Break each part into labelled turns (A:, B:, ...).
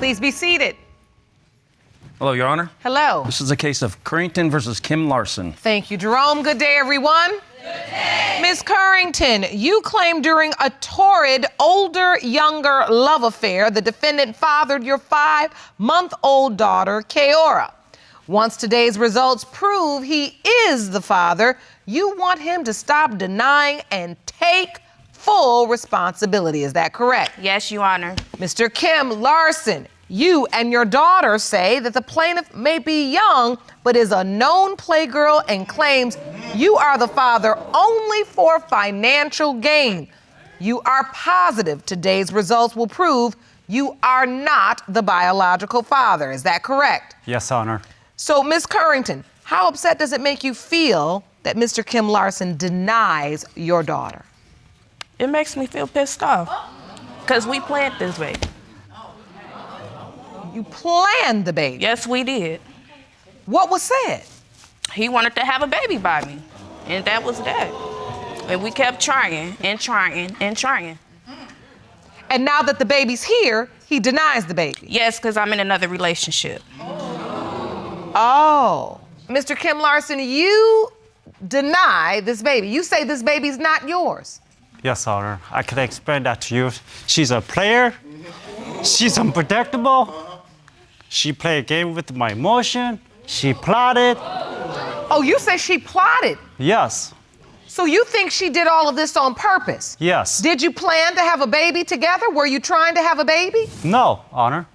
A: Please be seated.
B: Hello, Your Honor.
A: Hello.
B: This is a case of Currington versus Kim Larson.
A: Thank you, Jerome. Good day, everyone. Good day. Ms. Currington, you claim during a torrid older-younger love affair, the defendant fathered your 5-month-old daughter, Keora. Once today's results prove he is the father, you want him to stop denying and take full responsibility. Is that correct?
C: Yes, Your Honor.
A: Mr. Kim Larson, you and your daughter say that the plaintiff may be young, but is a known playgirl and claims you are the father only for financial gain. You are positive today's results will prove you are not the biological father. Is that correct?
D: Yes, Honor.
A: So, Ms. Currington, how upset does it make you feel that Mr. Kim Larson denies your daughter?
C: It makes me feel pissed off because we planned this baby.
A: You planned the baby?
C: Yes, we did.
A: What was said?
C: He wanted to have a baby by me, and that was that. And we kept trying and trying and trying.
A: And now that the baby's here, he denies the baby?
C: Yes, because I'm in another relationship.
A: Oh. Mr. Kim Larson, you deny this baby. You say this baby's not yours.
D: Yes, Honor. I can explain that to you. She's a player. She's unpredictable. She played a game with my emotion. She plotted.
A: Oh, you say she plotted?
D: Yes.
A: So you think she did all of this on purpose?
D: Yes.
A: Did you plan to have a baby together? Were you trying to have a baby?
D: No, Honor.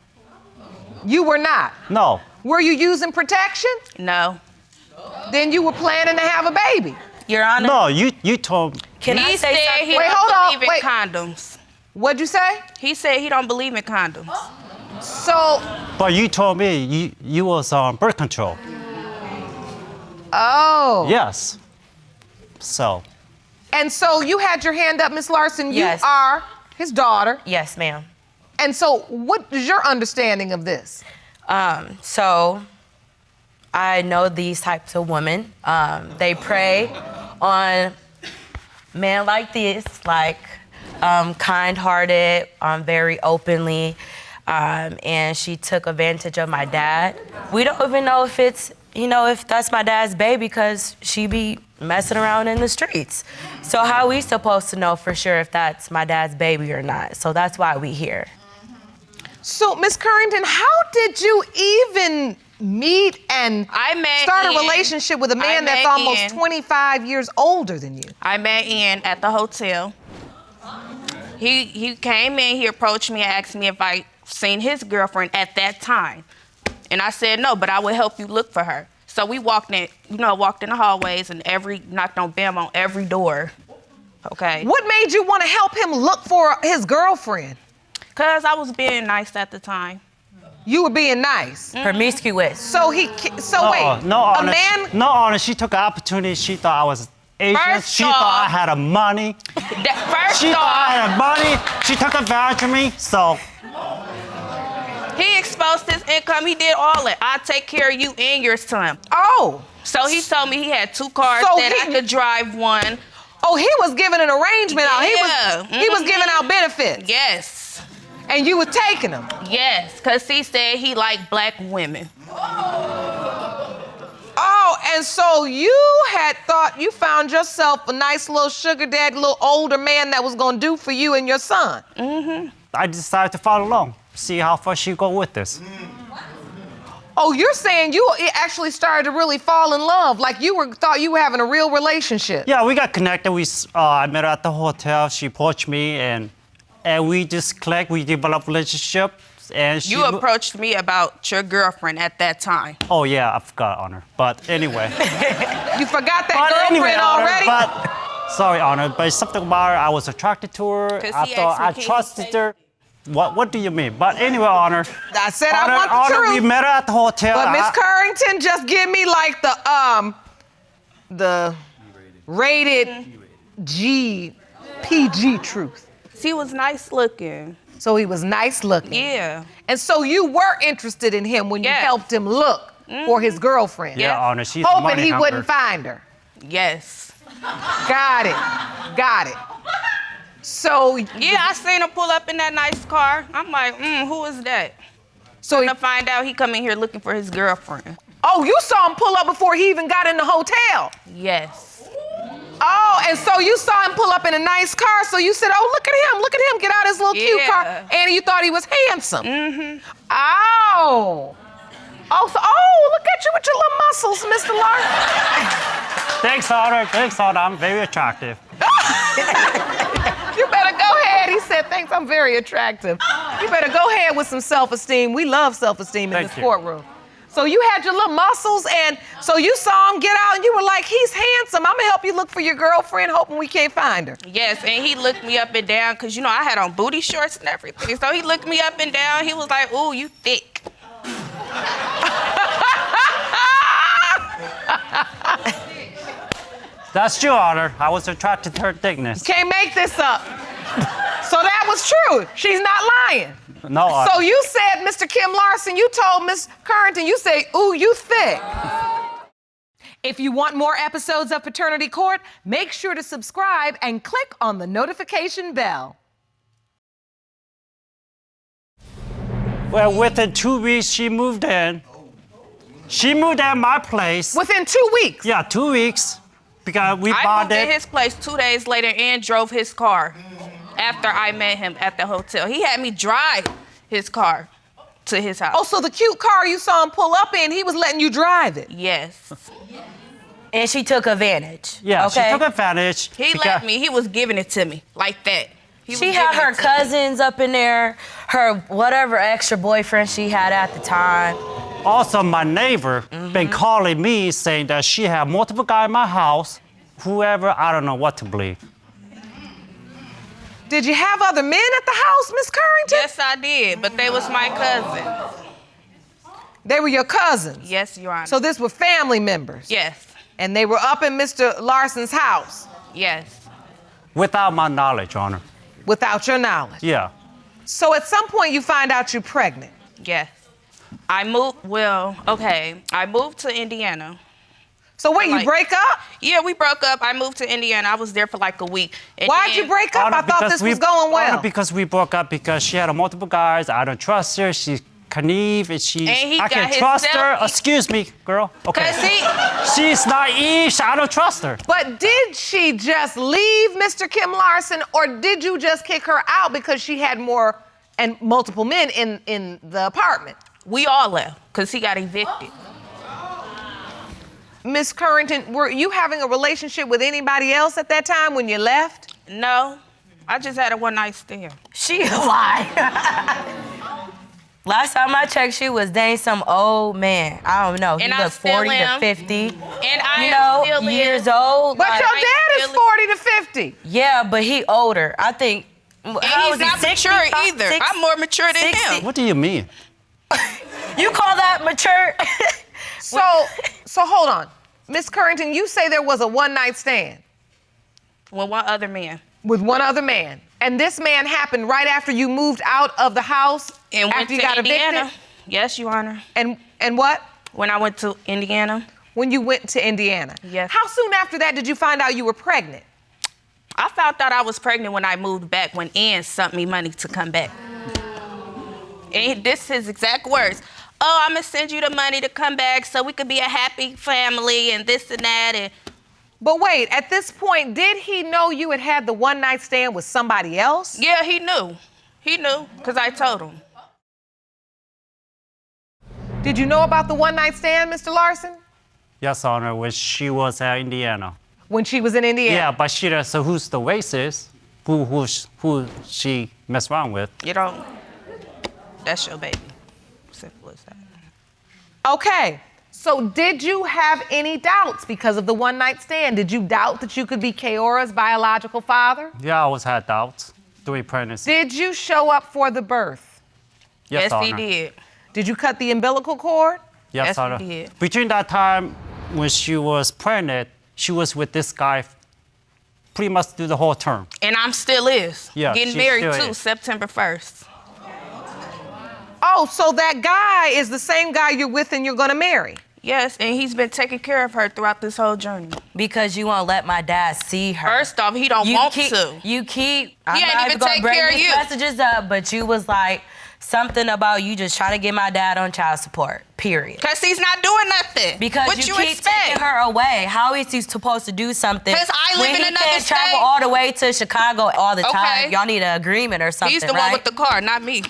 A: You were not?
D: No.
A: Were you using protection?
C: No.
A: Then you were planning to have a baby?
C: Your Honor.
D: No, you told.
C: Can I say something? He
A: Wait,
C: don't
A: hold on.
C: believe in condoms.
A: What'd you say?
C: He said he don't believe in condoms.
A: So.
D: But you told me you was on birth control.
A: Oh.
D: Yes. So.
A: And so you had your hand up, Miss Larson.
E: Yes.
A: You are his daughter.
E: Yes, ma'am.
A: And so what is your understanding of this?
E: So I know these types of women. They prey on men like this, like kind-hearted, very openly, and she took advantage of my dad. We don't even know if it's, if that's my dad's baby because she be messing around in the streets. So how are we supposed to know for sure if that's my dad's baby or not? So that's why we here.
A: So, Miss Currington, how did you even meet and start a relationship with a man that's almost 25 years older than you?
C: I met Ian at the hotel. He came in, he approached me and asked me if I seen his girlfriend at that time. And I said no, but I would help you look for her. So we walked in the hallways and knocked on bam on every door. Okay.
A: What made you want to help him look for his girlfriend?
C: Because I was being nice at the time.
A: You were being nice?
E: Promiscuous.
A: So wait,
D: No, Honor.
A: a man...
D: No, Honor, she took an opportunity. She thought I was Asian. She thought I had money. She thought I had money. She took advantage of me, so...
C: He exposed his income. He did all that. I take care of you and your son.
A: Oh.
C: So he told me he had 2 cars that I could drive one.
A: Oh, he was giving an arrangement out. He was giving out benefits.
C: Yes.
A: And you were taking them?
C: Yes, because he said he liked black women.
A: Oh, and so you had thought you found yourself a nice little sugar daddy, little older man that was going to do for you and your son.
C: Mm-hmm.
D: I decided to follow along, see how far she go with this.
A: Oh, you're saying you actually started to really fall in love, like thought you were having a real relationship.
D: Yeah, we got connected. I met her at the hotel. She approached me, and we just clicked. We developed a relationship. And
C: you approached me about your girlfriend at that time.
D: Oh, yeah, I forgot, Honor. But anyway.
A: You forgot that girlfriend already?
D: Sorry, Honor, but something about her, I was attracted to her. I thought I trusted her. What do you mean? But anyway, Honor.
A: I said
D: Honor,
A: I want the truth.
D: We met her at the hotel.
A: But Miss Currington, just give me like the rated G, PG truth.
C: He was nice looking.
A: So he was nice looking.
C: Yeah.
A: And so you were interested in him when you helped him look for his girlfriend.
D: Yeah, Honor, she's
A: hoping he wouldn't find her.
C: Yes.
A: Got it. So
C: yeah, I seen her pull up in that nice car. I'm like, who is that?
A: So
C: To find out, he come in here looking for his girlfriend.
A: oh, you saw him pull up before he even got in the hotel.
C: Yes.
A: Oh, and so you saw him pull up in a nice car, so you said, oh, look at him, get out his little cute car.
C: Yeah.
A: And you thought he was handsome. Mm-hmm. Oh. Look at you with your little muscles, Mr. Larson.
D: Thanks, Honor. Thanks, Honor. I'm very attractive.
A: You better go ahead. He said, thanks, I'm very attractive. You better go ahead with some self-esteem. We love self-esteem in
D: Thank
A: this
D: you.
A: courtroom. So you had your little muscles, and so you saw him get out, and you were like, he's handsome. I'm gonna help you look for your girlfriend, hoping we can't find her.
C: Yes, and he looked me up and down because, you know, I had on booty shorts and everything. So he looked me up and down. He was like, ooh, you thick.
D: That's true, Honor. I was attracted to her thickness.
A: Can't make this up. So that was true. She's not lying.
D: No, Honor.
A: So you said, Mr. Kim Larson, you told Miss Currington, you say, ooh, you thick. If you want more episodes of Paternity Court, make sure to subscribe and click on the notification bell.
D: Well, within 2 weeks, she moved in. She moved in my place.
A: Within 2 weeks.
D: Yeah, 2 weeks. Because we
C: I moved
D: bonded.
C: in his place 2 days later and drove his car after I met him at the hotel. He had me drive his car to his house.
A: Oh, so the cute car you saw him pull up in, he was letting you drive it.
C: Yes.
E: And she took advantage.
D: Yeah,
E: okay?
D: she took advantage.
C: He let me. He was giving it to me like that. He
E: She
C: was
E: had
C: giving
E: her
C: it to me.
E: cousins up in there, her whatever extra boyfriend she had at the time.
D: Also, my neighbor been calling me saying that she had multiple guys in my house. Whoever, I don't know what to believe.
A: Did you have other men at the house, Miss Currington?
C: Yes, I did, but they was my cousins.
A: They were your cousins.
C: Yes, Your Honor.
A: So this were family members.
C: Yes,
A: And they were up in Mr. Larson's house
C: yes.
D: Without my knowledge, Honor.
A: without your knowledge.
D: Yeah.
A: So at some point you find out you're pregnant.
C: Yes. I moved to Indiana.
A: So wait, you
C: Like-
A: break up?
C: Yeah, we broke up. I moved to Indiana. I was there for like a week. And
A: Why'd
C: then-
A: you break up?
D: Honor,
A: I thought
D: because
A: this was going well.
D: Honor, because we broke up because she had multiple guys. I don't trust her. She's naive and
C: he
D: I
C: got
D: can't
C: his
D: trust her.
C: self-
D: Excuse me, girl. Okay.
C: 'Cause he-
D: She's naive. I don't trust her.
A: But did she just leave Mr. Kim Larson, or did you just kick her out because she had more and multiple men in the apartment?
C: We all left because he got evicted.
A: Miss Currington, were you having a relationship with anybody else at that time when you left?
C: No, I just had a one-night stand.
E: She lied. Last time I checked, she was dating some old man. I don't know. He
C: And I
E: looked
C: still
E: 40
C: am.
E: to 50.
C: And I
E: You
C: am
E: know,
C: still in.
E: years old.
A: But
E: like-
A: your dad is
C: really-
A: 40 to 50.
E: Yeah, but he older. I think.
C: And he's not mature either. I'm more mature than
E: 60.
C: him.
D: What do you mean?
E: You call that mature?
A: So hold on. Miss Currington, you say there was a one-night stand
C: With one other man.
A: with one other man. And this man happened right after you moved out of the house
C: And went
A: after you
C: to
A: got
C: Indiana.
A: evicted?
C: Yes, Your Honor.
A: And what?
C: When I went to Indiana,
A: When you went to Indiana?
C: Yes.
A: How soon after that did you find out you were pregnant?
C: I found out I was pregnant when I moved back, when Ian sent me money to come back. And this is his exact words. Oh, I'm gonna send you the money to come back so we could be a happy family and this and that. And
A: But wait, at this point, did he know you had had the one-night stand with somebody else?
C: yeah, he knew. He knew, because I told him.
A: Did you know about the one-night stand, Mr. Larson?
D: Yes, Honor, when she was at Indiana.
A: When she was in Indiana?
D: Yeah, but she doesn't. So who's the racist? Who she messed around with?
C: You know, that's your baby. Simple as that.
A: Okay, so did you have any doubts because of the one-night stand? Did you doubt that you could be Keora's biological father?
D: Yeah, I always had doubts during pregnancy.
A: Did you show up for the birth?
C: Yes,
D: Honor.
C: he did.
A: Did you cut the umbilical cord?
C: Yes,
D: Yes,
C: we
D: Honor.
C: did.
D: Between that time when she was pregnant, she was with this guy pretty much through the whole term.
C: And I'm still is.
D: Yeah,
C: Getting
D: she
C: married
D: still
C: too,
D: is.
C: September 1st.
A: Oh, so that guy is the same guy you're with and you're gonna marry?
C: Yes, and he's been taking care of her throughout this whole journey.
E: Because you won't let my dad see her.
C: First off, he don't want to.
E: You keep. I'm
C: ain't
E: not
C: even
E: gonna
C: take
E: bring
C: care of
E: these
C: you.
E: messages up, but you was like, something about you just trying to get my dad on child support, period.
C: Cause he's not doing nothing.
E: Because
C: what
E: you
C: you
E: keep
C: expect?
E: taking her away. How is he supposed to do something
C: 'Cause I live
E: when
C: in
E: he
C: another
E: can't travel
C: state.
E: all the way to Chicago all the time?
C: Okay.
E: Y'all need an agreement or something,
C: He's the
E: right?
C: one with the car, not me.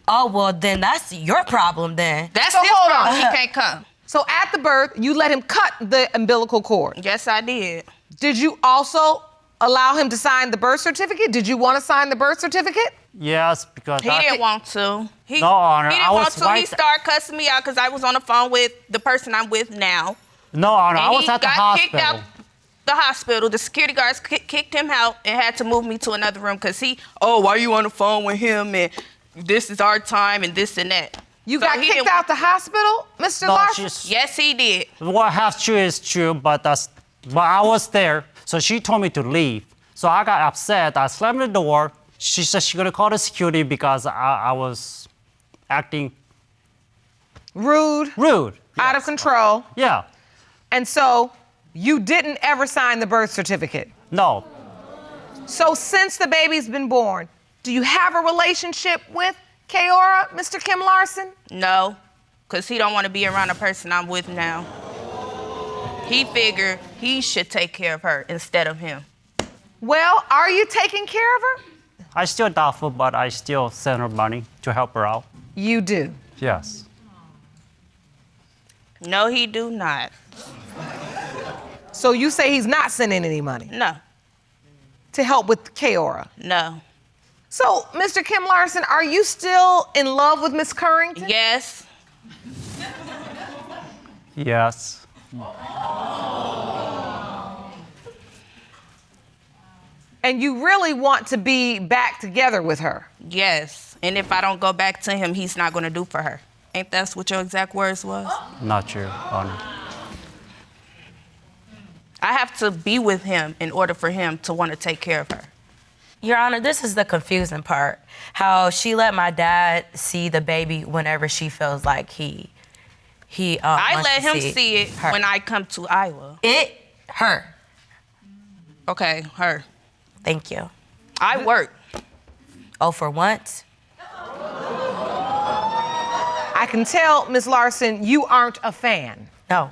E: Oh, well, then that's your problem then.
C: That's
A: So
C: his
A: hold on.
C: problem. He can't come.
A: So at the birth, you let him cut the umbilical cord.
C: Yes, I did.
A: Did you also allow him to sign the birth certificate? Did you want to sign the birth certificate?
D: Yes, because
C: He didn't want to.
D: No, Honor,
C: He didn't
D: I
C: want
D: was
C: to. He
D: right-
C: started cussing me out because I was on the phone with the person I'm with now.
D: No, Honor, I
C: And
D: was
C: he
D: at the
C: got kicked
D: hospital.
C: out the hospital. The security guards kicked him out and had to move me to another room because why you on the phone with him and this is our time and this and that.
A: You
C: So
A: got
C: he
A: kicked
C: didn't-
A: out the hospital, Mr.
D: No,
A: Larson?
C: Yes, he did.
D: What half true is true, but I was there, so she told me to leave. So I got upset. I slammed the door. She said she's gonna call the security because I was acting
A: Rude,
D: rude.
A: out of control.
D: Yeah.
A: And so you didn't ever sign the birth certificate.
D: No.
A: So since the baby's been born, do you have a relationship with Keora, Mr. Kim Larson?
C: No, because he don't want to be around the person I'm with now. He figured he should take care of her instead of him.
A: Well, are you taking care of her?
D: I still doubtful, but I still send her money to help her out.
A: You do.
D: Yes.
C: No, he do not.
A: So you say he's not sending any money
C: No,
A: to help with Keora.
C: no.
A: So, Mr. Kim Larson, are you still in love with Miss Currington?
C: Yes,
D: Yes.
A: And you really want to be back together with her?
C: yes. And if I don't go back to him, he's not going to do for her. Ain't that what your exact words was?
D: Not true, Honor.
C: I have to be with him in order for him to want to take care of her.
E: Your Honor, this is the confusing part. How she let my dad see the baby whenever she feels like he
C: I
E: wants
C: let
E: to
C: him see it
E: her.
C: when I come to Iowa.
E: Her.
C: Okay, her.
E: Thank you.
C: I work.
E: Oh, for once?
A: I can tell, Ms. Larson, you aren't a fan.
E: No.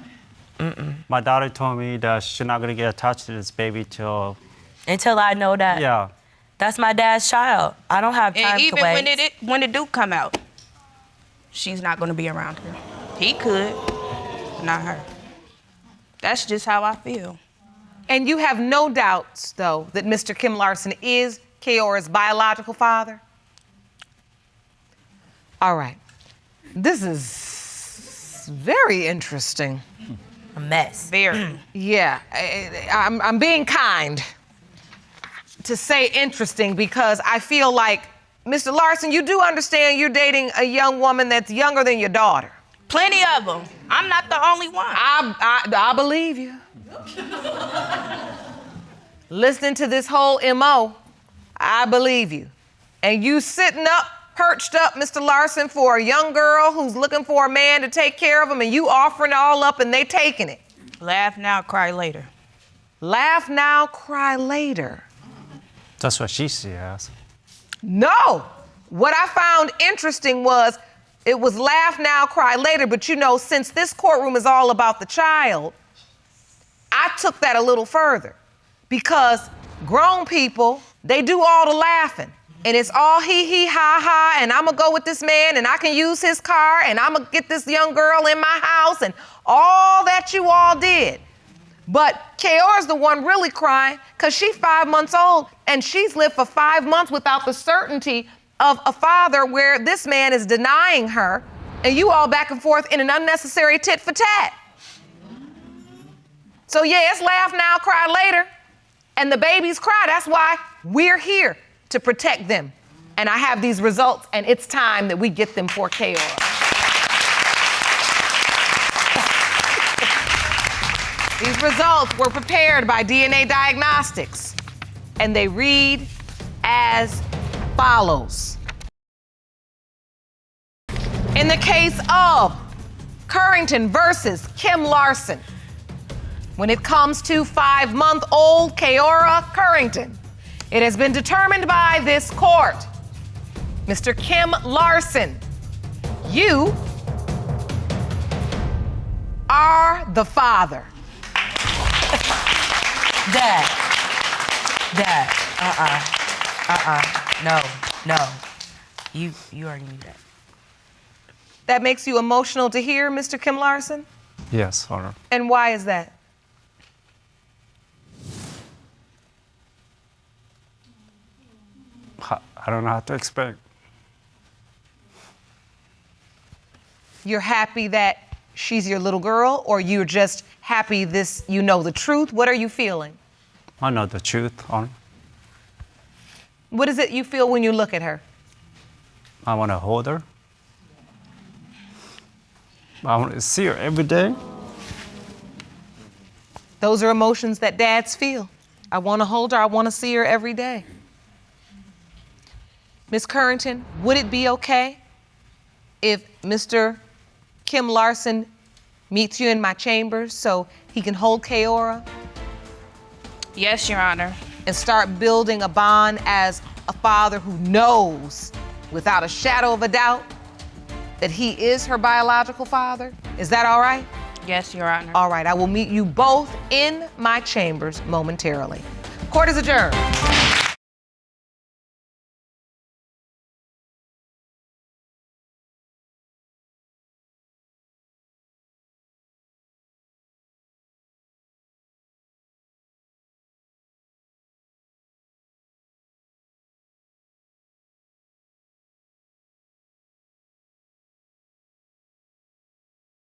D: My daughter told me that she's not gonna get attached to this baby till,
E: Until I know that
D: yeah.
E: that's my dad's child. I don't have time
C: And
E: to
C: even
E: wait.
C: when it do come out, she's not going to be around her. He could, not her. That's just how I feel.
A: And you have no doubts, though, that Mr. Kim Larson is Keora's biological father? All right. This is very interesting.
E: A mess.
C: Very.
A: Yeah, I'm being kind to say interesting because I feel like, Mr. Larson, you do understand you're dating a young woman that's younger than your daughter.
C: Plenty of them. I'm not the only one.
A: I believe you. Listening to this whole MO, I believe you. And you sitting up, perched up, Mr. Larson, for a young girl who's looking for a man to take care of them, and you offering it all up and they taking it.
C: Laugh now, cry later.
A: Laugh now, cry later.
D: That's what she says.
A: No. What I found interesting was it was laugh now, cry later, but you know, since this courtroom is all about the child, I took that a little further because grown people, they do all the laughing. And it's all hee, ha, ha, and I'm gonna go with this man and I can use his car and I'm gonna get this young girl in my house and all that you all did. But Keora's the one really crying because she's 5 months old and she's lived for 5 months without the certainty of a father where this man is denying her and you all back and forth in an unnecessary tit for tat. So yeah, it's laugh now, cry later. And the babies cry. That's why we're here to protect them. And I have these results and it's time that we get them for Keora. These results were prepared by DNA Diagnostics, and they read as follows. In the case of Currington versus Kim Larson, when it comes to 5-month-old Keora Currington, it has been determined by this court Mr. Kim Larson, you are the father.
E: Dad. No. You already knew that.
A: That makes you emotional to hear, Mr. Kim Larson?
D: Yes, Honor.
A: And why is that?
D: I don't know how to explain.
A: You're happy that she's your little girl, or you're just happy you know the truth? What are you feeling?
D: I know the truth, Honor.
A: What is it you feel when you look at her?
D: I want to hold her. I want to see her every day.
A: Those are emotions that dads feel. I want to hold her. I want to see her every day. Ms. Currington, would it be okay if Mr. Kim Larson meets you in my chambers so he can hold Keora
C: Yes, Your Honor.
A: and start building a bond as a father who knows without a shadow of a doubt that he is her biological father? Is that all right?
C: Yes, Your Honor.
A: All right, I will meet you both in my chambers momentarily. Court is adjourned.